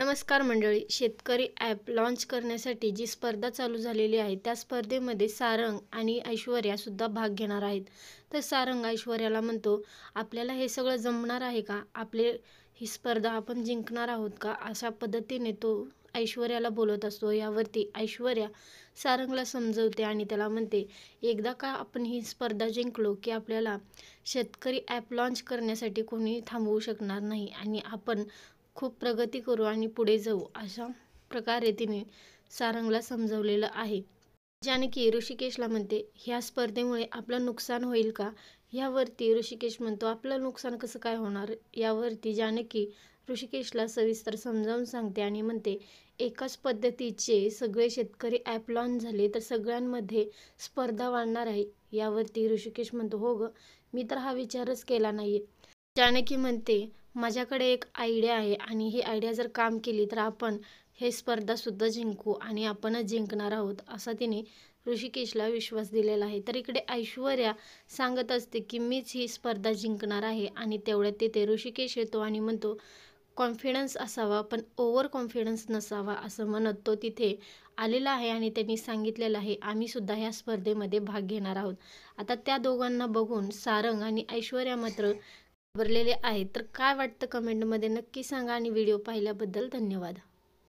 नमस्कार मंडळी, शेतकरी ॲप लॉन्च करण्यासाठी जी स्पर्धा चालू झालेली आहे त्या स्पर्धेमध्ये सारंग आणि ऐश्वर्यासुद्धा भाग घेणार आहेत. तर सारंग ऐश्वर्याला म्हणतो, आपल्याला हे सगळं जमणार आहे का? ही स्पर्धा आपण जिंकणार आहोत का? अशा पद्धतीने तो ऐश्वर्याला बोलत असतो. यावरती ऐश्वर्या सारंगला समजवते आणि त्याला म्हणते, एकदा का आपण ही स्पर्धा जिंकलो की आपल्याला शेतकरी ॲप लॉन्च करण्यासाठी कोणी थांबवू शकणार नाही आणि आपण खूप प्रगती करू आणि पुढे जाऊ, अशा प्रकारे तिने सारंगला समजवलेलं आहे. जानकी ऋषिकेशला म्हणते, ह्या स्पर्धेमुळे आपलं नुकसान होईल का? यावरती ऋषिकेश म्हणतो, आपलं नुकसान कसं काय होणार? यावरती जानकी ऋषिकेशला सविस्तर समजावून सांगते आणि म्हणते, एकाच पद्धतीचे सगळे शेतकरी ॲप लॉन्च झाले तर सगळ्यांमध्ये स्पर्धा वाढणार आहे. यावरती ऋषिकेश म्हणतो, हो गं, मी तर हा विचारच केला नाहीये. जानकी म्हणते, माझ्याकडे एक आयडिया आहे आणि ही आयडिया जर काम केली तर आपण हे स्पर्धासुद्धा जिंकू आणि आपणच जिंकणार आहोत, असा तिने ऋषिकेशला विश्वास दिलेला आहे. तर इकडे ऐश्वर्या सांगत असते की मीच ही स्पर्धा जिंकणार आहे आणि तेवढ्यात तिथे ऋषिकेश येतो आणि म्हणतो, कॉन्फिडन्स असावा पण ओव्हर कॉन्फिडन्स नसावा, असं म्हणत तो तिथे आलेला आहे आणि त्यांनी सांगितलेलं आहे, आम्हीसुद्धा ह्या स्पर्धेमध्ये भाग घेणार आहोत. आता त्या दोघांना बघून सारंग आणि ऐश्वर्या मात्र घाबरलेले आहेत. तर काय वाटतं कमेंटमध्ये नक्की सांगा आणि व्हिडिओ पाहिल्याबद्दल धन्यवाद.